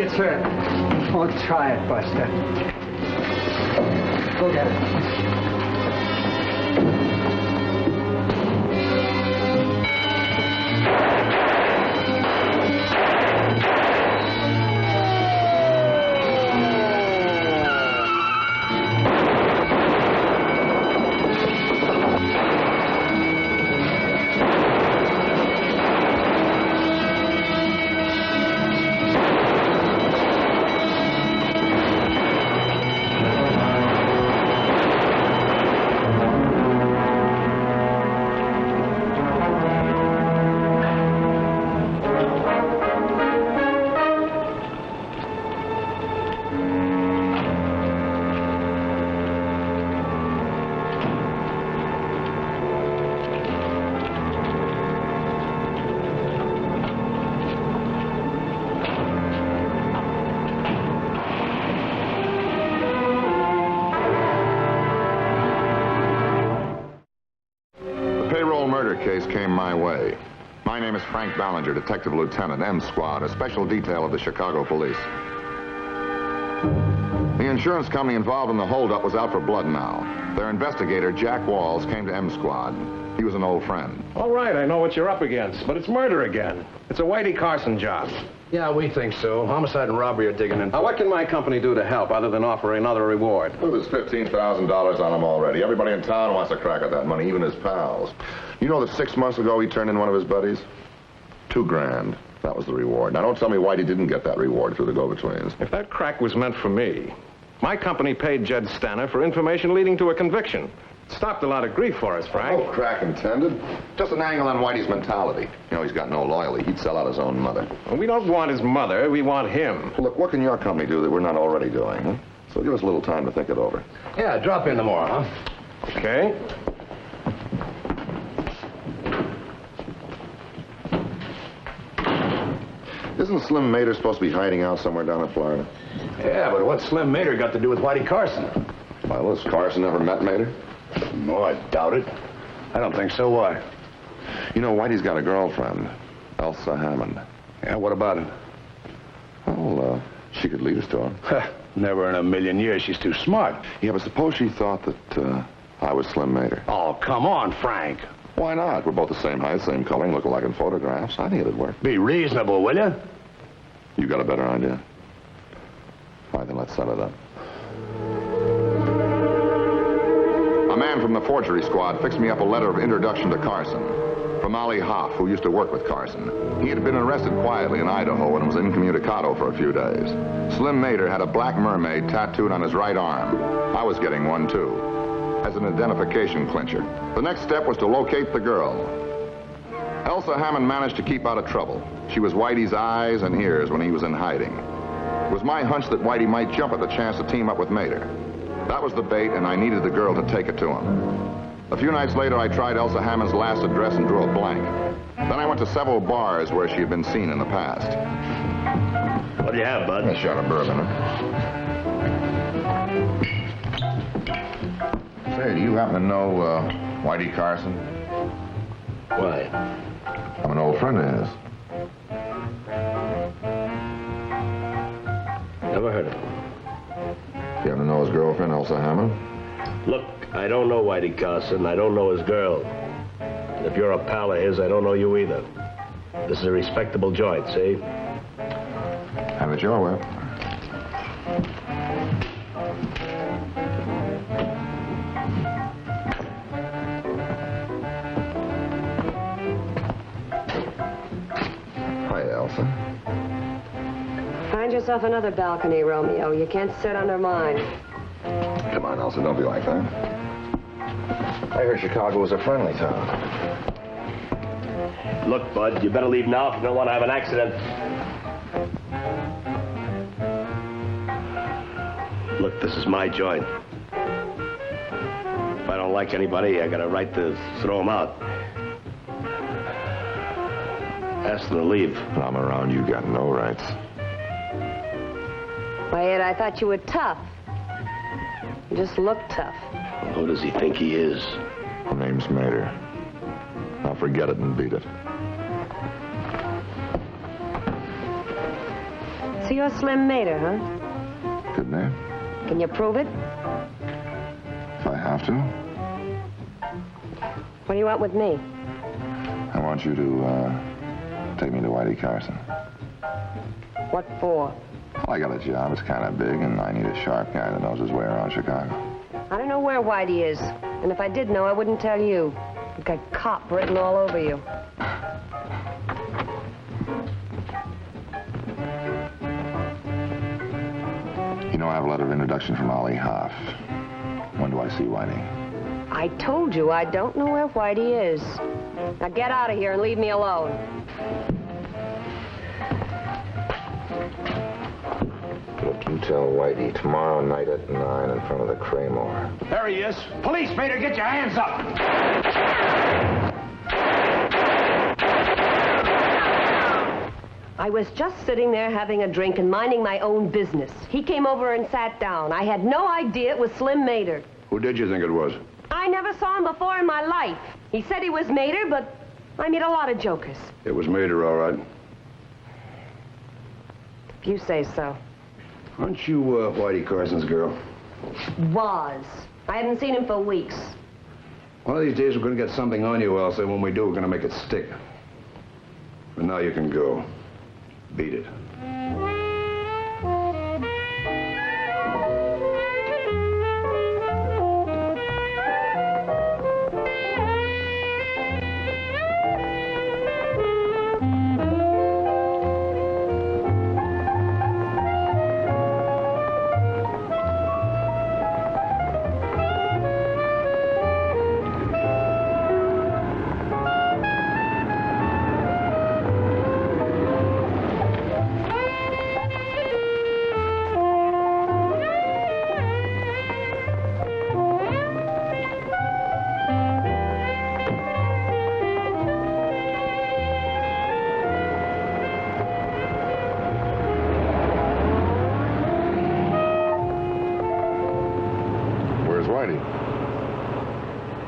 That's right. Don't try it, Buster. Go get it. Case came my way. My name is Frank Ballinger, Detective Lieutenant, M Squad, a special detail of the Chicago Police. The insurance company involved in the holdup was out for blood now. Their investigator, Jack Walls, came to M Squad. He was an old friend. All right, I know what you're up against, but it's murder again. It's a Whitey Carson job. Yeah, we think so. Homicide and robbery are digging in. Now, what can my company do to help other than offer another reward? Well, there's $15,000 on him already. Everybody in town wants a crack at that money, even his pals. You know that 6 months ago he turned in one of his buddies? $2,000. That was the reward. Now, don't tell me Whitey didn't get that reward through the go-betweens. If that crack was meant for me, my company paid Jed Stanner for information leading to a conviction. Stopped a lot of grief for us, Frank. No crack intended. Just an angle on Whitey's mentality. You know, he's got no loyalty. He'd sell out his own mother. Well, we don't want his mother. We want him. Well, look, what can your company do that we're not already doing, huh? So give us a little time to think it over. Yeah, drop in tomorrow, huh? Okay. Isn't Slim Mater supposed to be hiding out somewhere down in Florida? Yeah, but what's Slim Mater got to do with Whitey Carson? Well, has Carson ever met Mater? No, I doubt it. I don't think so. Why? You know, Whitey's got a girlfriend, Elsa Hammond. Yeah, what about it? Well, she could lead us to her. Never in a million years. She's too smart. Yeah, but suppose she thought that I was Slim Mater. Oh, come on, Frank. Why not? We're both the same height, same coloring, look alike in photographs. I think it'd work. Be reasonable, will you? You got a better idea? All right, then let's set it up. A man from the forgery squad fixed me up a letter of introduction to Carson. From Ollie Hoff, who used to work with Carson. He had been arrested quietly in Idaho and was incommunicado for a few days. Slim Mater had a black mermaid tattooed on his right arm. I was getting one, too, as an identification clincher. The next step was to locate the girl. Elsa Hammond managed to keep out of trouble. She was Whitey's eyes and ears when he was in hiding. It was my hunch that Whitey might jump at the chance to team up with Mater. That was the bait, and I needed the girl to take it to him. A few nights later, I tried Elsa Hammond's last address and drew a blank. Then I went to several bars where she had been seen in the past. What do you have, bud? A shot of bourbon, huh? Say, do you happen to know Whitey Carson? Why? I'm an old friend of his. Never heard of him. You happen to know his girlfriend, Elsa Hammond? Look, I don't know Whitey Carson. I don't know his girl. And if you're a pal of his, I don't know you either. This is a respectable joint, see? Have it your way. Hi, Elsa. Find yourself another balcony, Romeo. You can't sit under mine. Come on, Elsa, don't be like that. I heard Chicago was a friendly town. Look, Bud, you better leave now if you don't want to have an accident. Look, this is my joint. If I don't like anybody, I got a right to throw them out. Ask them to leave. When I'm around, you got no rights. Why, Ed, I thought you were tough. You just look tough. Who does he think he is? Her name's Mater. Now forget it and beat it. So you're Slim Mater, huh? Good name. Can you prove it? If I have to. What do you want with me? I want you to, take me to Whitey Carson. What for? Well, I got a job. It's kind of big, and I need a sharp guy that knows his way around Chicago. I don't know where Whitey is. And if I did know, I wouldn't tell you. You've got cop written all over you. You know, I have a letter of introduction from Ollie Hoff. When do I see Whitey? I told you I don't know where Whitey is. Now get out of here and leave me alone. Look, you tell Whitey tomorrow night at 9 in front of the Craymore. There he is. Police, Mater, get your hands up. I was just sitting there having a drink and minding my own business. He came over and sat down. I had no idea it was Slim Mater. Who did you think it was? I never saw him before in my life. He said he was Mater, but I meet a lot of jokers. It was Mater, all right. If you say so. Aren't you, Whitey Carson's girl? Was. I haven't seen him for weeks. One of these days we're going to get something on you, Elsa, and when we do, we're going to make it stick. But now you can go. Beat it.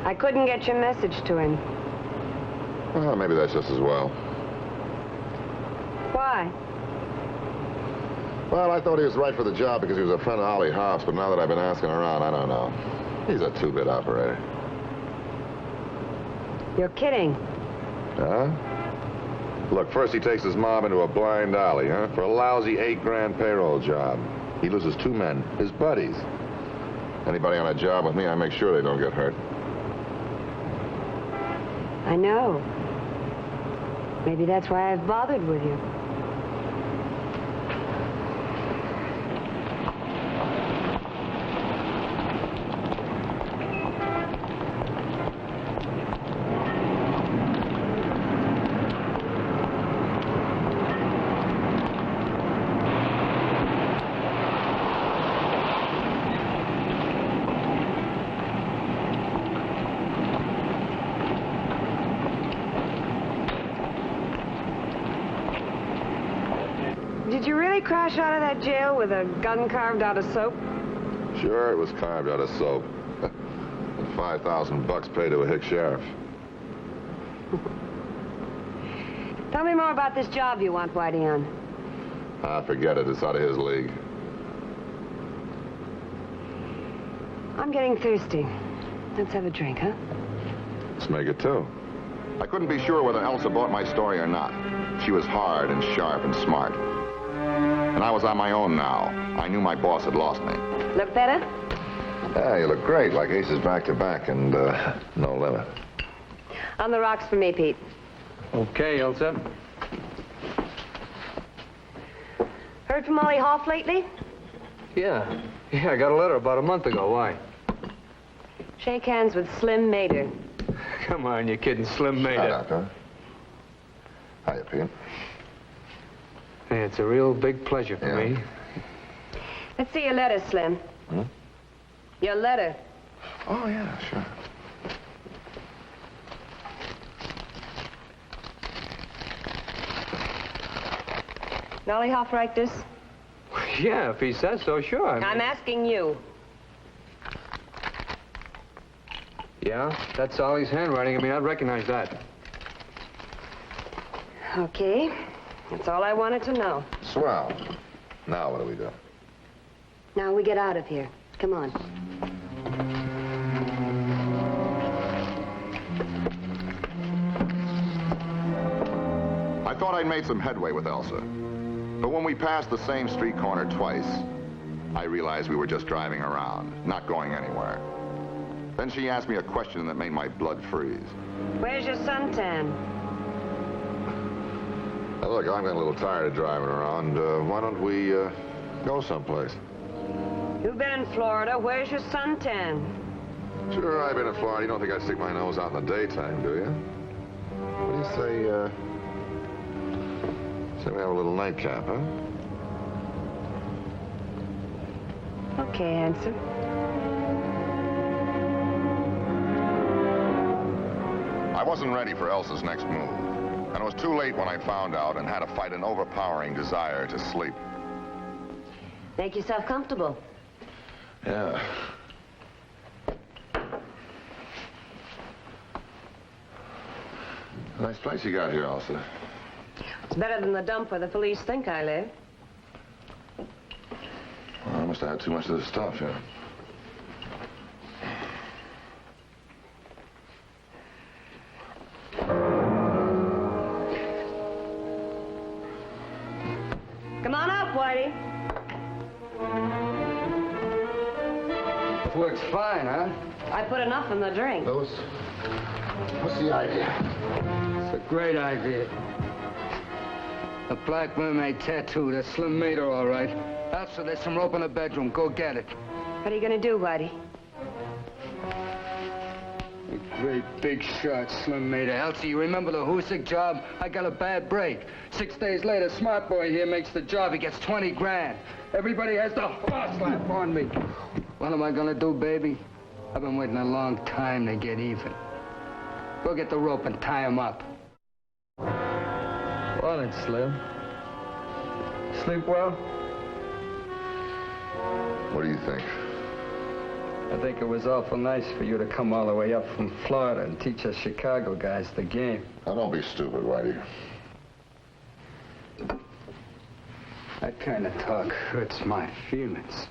I couldn't get your message to him. Well, maybe that's just as well. Why? Well, I thought he was right for the job because he was a friend of Ollie Hoff's, but now that I've been asking around, I don't know. He's a two-bit operator. You're kidding. Huh? Look, first he takes his mob into a blind alley, huh? For a lousy $8,000 payroll job. He loses 2 men, his buddies. Anybody on a job with me, I make sure they don't get hurt. I know. Maybe that's why I've bothered with you. Did you really crash out of that jail with a gun carved out of soap? Sure, it was carved out of soap. And $5,000 paid to a hick sheriff. Tell me more about this job you want Whitey on. Ah, forget it. It's out of his league. I'm getting thirsty. Let's have a drink, huh? Let's make it 2. I couldn't be sure whether Elsa bought my story or not. She was hard and sharp and smart. And I was on my own now. I knew my boss had lost me. Look better? Yeah, you look great, like aces back-to-back and no limit. On the rocks for me, Pete. Okay, Elsa. Heard from Ollie Hoff lately? Yeah, I got a letter about a month ago. Why? Shake hands with Slim Mater. Come on, you're kidding. Slim made Hi, it. Doctor. Hiya, Pete. Hey, it's a real big pleasure for Yeah. me. Let's see your letter, Slim. Hmm? Your letter. Oh, yeah, sure. Did Ollie Hoff write this? Yeah, if he says so, sure. I mean, I'm asking you. Yeah, that's Ollie's handwriting. I mean, I'd recognize that. Okay. That's all I wanted to know. Swell. Now what do we do? Now we get out of here. Come on. I thought I'd made some headway with Elsa. But when we passed the same street corner twice, I realized we were just driving around, not going anywhere. Then she asked me a question that made my blood freeze. Where's your suntan? Now, look, I'm getting a little tired of driving around. Why don't we go someplace? You've been in Florida. Where's your suntan? Sure, I've been in Florida. You don't think I stick my nose out in the daytime, do you? What do you say, say we have a little nightcap, huh? Okay, handsome. I wasn't ready for Elsa's next move. And it was too late when I found out and had to fight an overpowering desire to sleep. Make yourself comfortable. Yeah. Nice place you got here, Elsa. It's better than the dump where the police think I live. Well, I must have had too much of this stuff, yeah. Come on up, Whitey. It works fine, huh? I put enough in the drink. Louis, what's the idea? It's a great idea. A black mermaid tattoo. That's Slim Mater, all right. Also, there's some rope in the bedroom. Go get it. What are you gonna do, Whitey? A great big shot, Slim Mater. Elsie, you remember the Hoosick job? I got a bad break. 6 days later, Smart Boy here makes the job. He gets 20 grand. Everybody has the horse laugh on me. What am I gonna do, baby? I've been waiting a long time to get even. Go get the rope and tie him up. Morning, Slim. Sleep well? What do you think? I think it was awful nice for you to come all the way up from Florida and teach us Chicago guys the game. Now, don't be stupid, Whitey. That kind of talk hurts my feelings.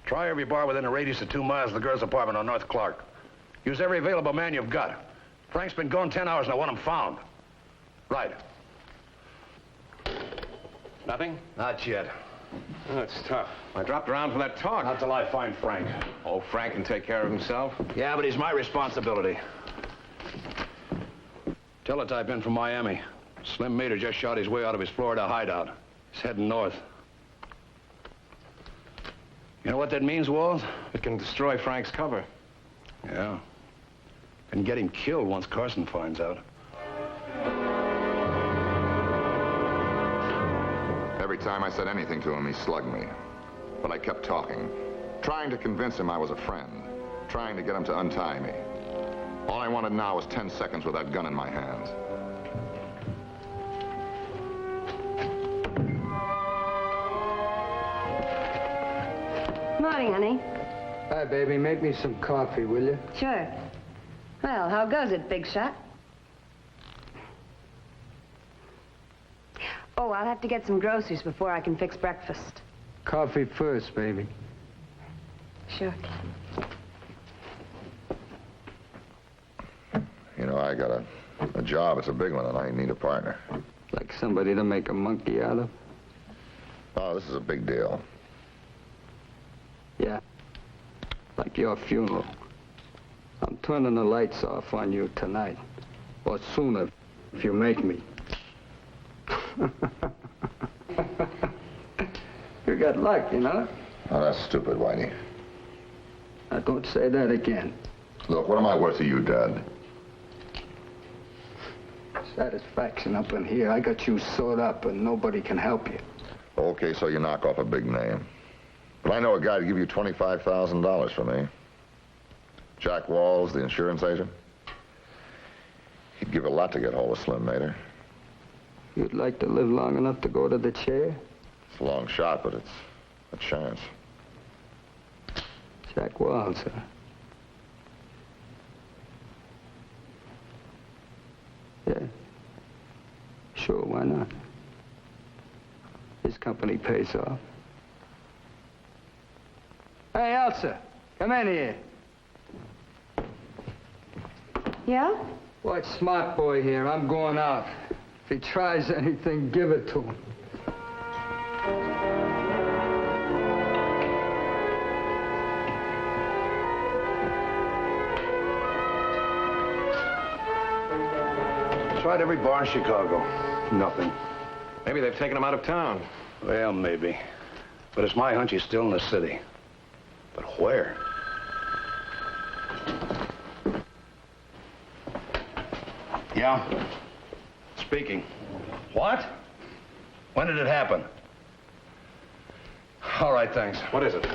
Try every bar within a radius of 2 miles of the girl's apartment on North Clark. Use every available man you've got. Frank's been gone 10 hours and I want him found. Right. Nothing? Not yet. Oh, it's tough. I dropped around for that talk. Not till I find Frank. Oh, Frank can take care of himself. Yeah, but he's my responsibility. Teletype in from Miami. Slim Mater just shot his way out of his Florida hideout. He's heading north. You know what that means, Walls? It can destroy Frank's cover. Yeah. Can get him killed once Carson finds out. Every time I said anything to him, he slugged me. But I kept talking, trying to convince him I was a friend, trying to get him to untie me. All I wanted now was 10 seconds with that gun in my hands. Morning, honey. Hi, baby. Make me some coffee, will you? Sure. Well, how goes it, big shot? Oh, I'll have to get some groceries before I can fix breakfast. Coffee first, baby. Sure. You know, I got a job. It's a big one, and I need a partner. Like somebody to make a monkey out of? Oh, this is a big deal. Yeah. Like your funeral. I'm turning the lights off on you tonight. Or sooner, if you make me. You got luck, you know? Oh, that's stupid, Whitey. Now, don't say that again. Look, what am I worth to you, Dad? Satisfaction up in here. I got you sewed up and nobody can help you. Okay, so you knock off a big name. But I know a guy to give you $25,000 for me. Jack Walls, the insurance agent. He'd give a lot to get hold of Slim Mater. You'd like to live long enough to go to the chair? It's a long shot, but it's a chance. Jack Walls, huh? Yeah. Sure, why not? His company pays off. Hey, Elsa, come in here. Yeah? Watch Smart Boy here. I'm going out. If he tries anything, give it to him. Tried every bar in Chicago. Nothing. Maybe they've taken him out of town. Well, maybe. But it's my hunch he's still in the city. But where? Yeah? Speaking. What? When did it happen? All right, thanks. What is it?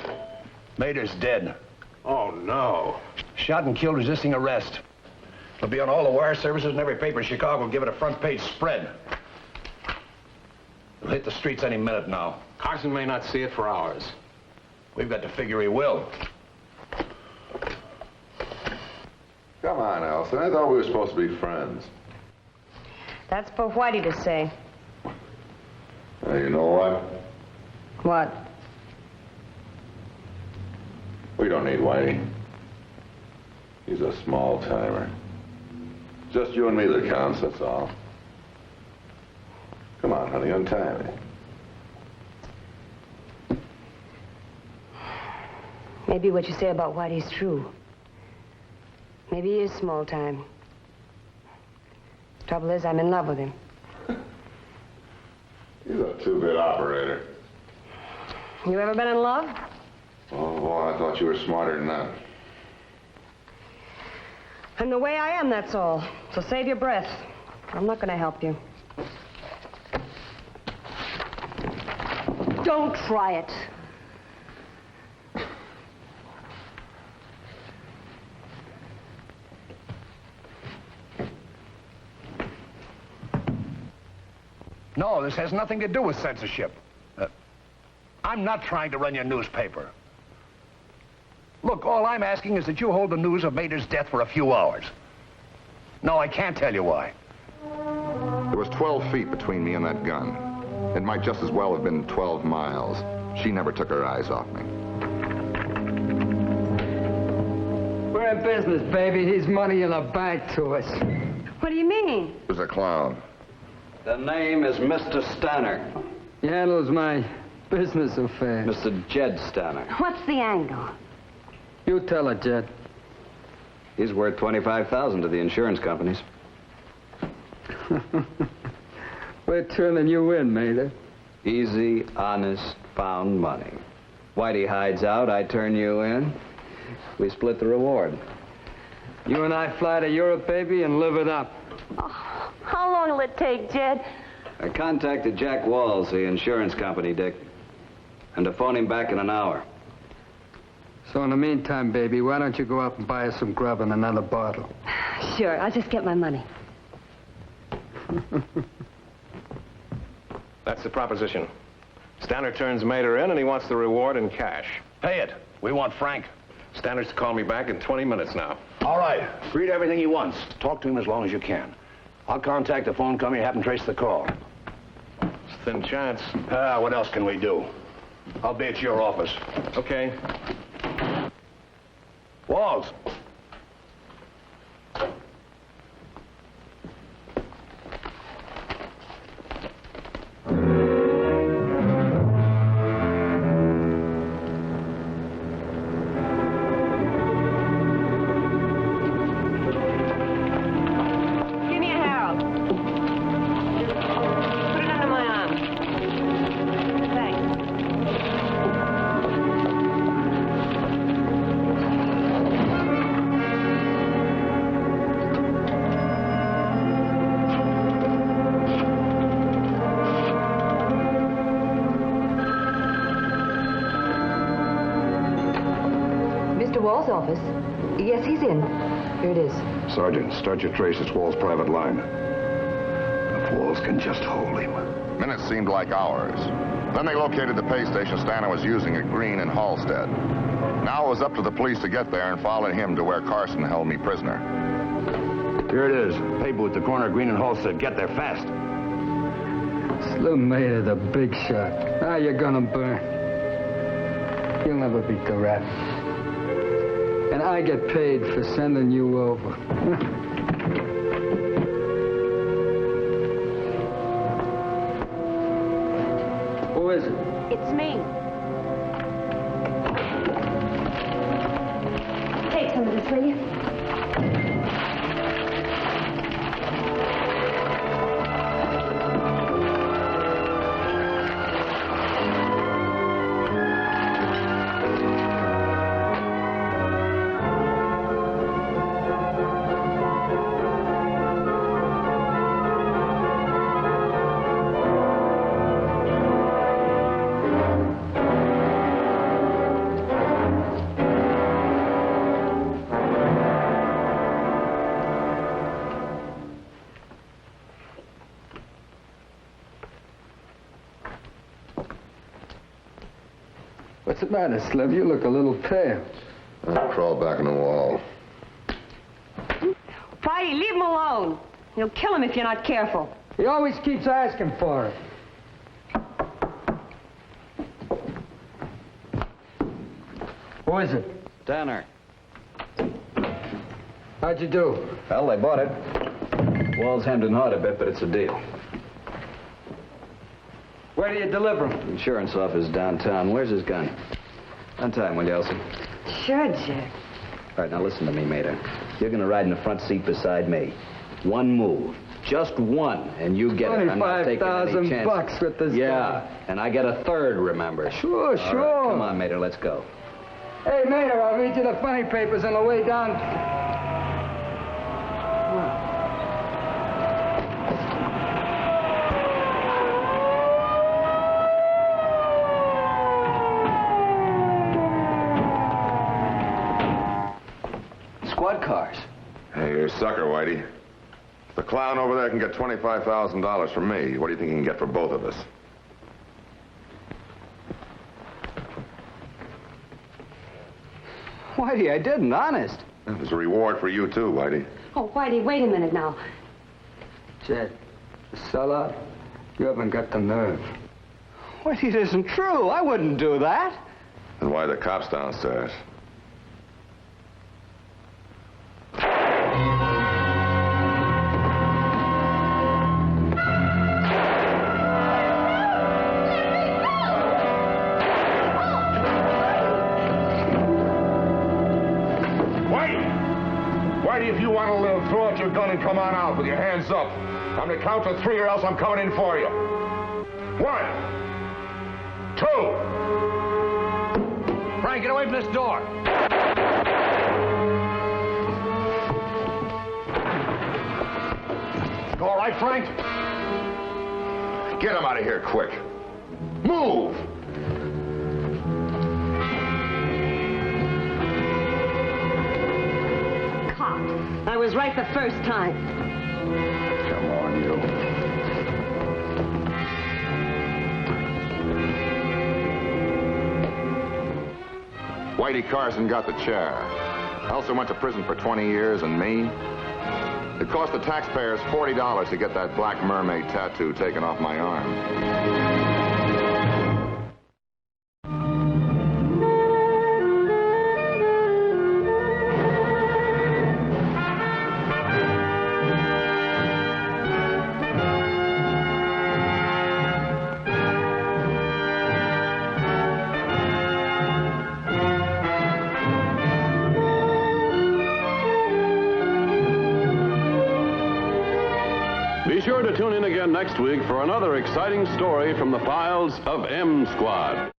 Mater's dead. Oh, no. Shot and killed resisting arrest. It'll be on all the wire services and every paper in Chicago will give it a front page spread. It'll hit the streets any minute now. Carson may not see it for hours. We've got to figure he will. Come on, Elsa. I thought we were supposed to be friends. That's for Whitey to say. You know what? What? We don't need Whitey. He's a small timer. Just you and me that counts, that's all. Come on, honey, untie me. Maybe what you say about Whitey's true. Maybe he is small time. Trouble is, I'm in love with him. He's a two-bit operator. You ever been in love? Oh, boy, I thought you were smarter than that. I'm the way I am, that's all. So save your breath. I'm not going to help you. Don't try it. No, this has nothing to do with censorship. I'm not trying to run your newspaper. Look, all I'm asking is that you hold the news of Mater's death for a few hours. No, I can't tell you why. There was 12 feet between me and that gun. It might just as well have been 12 miles. She never took her eyes off me. We're in business, baby. He's money in the bank to us. What do you mean? He was a clown. The name is Mr. Stanner. He handles my business affairs. Mr. Jed Stanner. What's the angle? You tell her, Jed. He's worth $25,000 to the insurance companies. We're turning you in, Mater. Easy, honest, found money. Whitey hides out, I turn you in. We split the reward. You and I fly to Europe, baby, and live it up. Oh, how long will it take, Jed? I contacted Jack Walls, the insurance company, Dick. And to phone him back in an hour. So in the meantime, baby, why don't you go up and buy us some grub and another bottle? Sure, I'll just get my money. That's the proposition. Stanner turns Mater in, and he wants the reward in cash. Pay it. We want Frank. Stanner's to call me back in 20 minutes now. All right. Read everything he wants. Talk to him as long as you can. I'll contact the phone company and have him trace the call. It's a thin chance. What else can we do? I'll be at your office. Okay. Walls. Give me a Harold. Put it under my arm. Thanks. Mr. Wall's office? Yes, he's in. Here it is. Sergeant, start your trace. It's Wall's private line. If Walls can just hold him. Minutes seemed like hours. Then they located the pay station Stanner was using at Green and Halstead. Now it was up to the police to get there and follow him to where Carson held me prisoner. Here it is. Pay booth, the corner of Green and Halstead. Get there fast. Slim Mater, the big shot. Now you're gonna burn. You'll never beat the rap. And I get paid for sending you over. Who is it? It's me. Take some of this, will you? What's the matter, Slim? You look a little pale. I crawled back in the wall. Whitey, leave him alone. You'll kill him if you're not careful. He always keeps asking for it. Who is it? Tanner. How'd you do? Well, they bought it. Wall's hemmed and hawed a bit, but it's a deal. Where do you deliver him? Insurance office downtown. Where's his gun? Untie him, will you, Elsie? Sure, Jack. All right, now listen to me, Mater. You're going to ride in the front seat beside me. One move. Just one, and you get it. I'm not taking any chances. $25,000 with this Yeah, guy. and I get a third, remember? Sure, All sure. right, come on, Mater, let's go. Hey, Mater, I'll read you the funny papers on the way down. Squad cars. Hey, you're a sucker, Whitey. The clown over there can get $25,000 from me. What do you think he can get for both of us? Whitey, I didn't, honest. There's a reward for you, too, Whitey. Oh, Whitey, wait a minute now. Jed, sellout, you haven't got the nerve. Whitey, it isn't true. I wouldn't do that. And why the cops downstairs? Whitey, if you want to live, throw out your gun and come on out with your hands up. I'm going to count to 3 or else I'm coming in for you. 1, 2. Frank, get away from this door. You all right, Frank? Get him out of here, quick. Move! Cop. I was right the first time. Come on, you. Whitey Carson got the chair. Elsa went to prison for 20 years, and me? It cost the taxpayers $40 to get that black mermaid tattoo taken off my arm. Be sure to tune in again next week for another exciting story from the files of M Squad.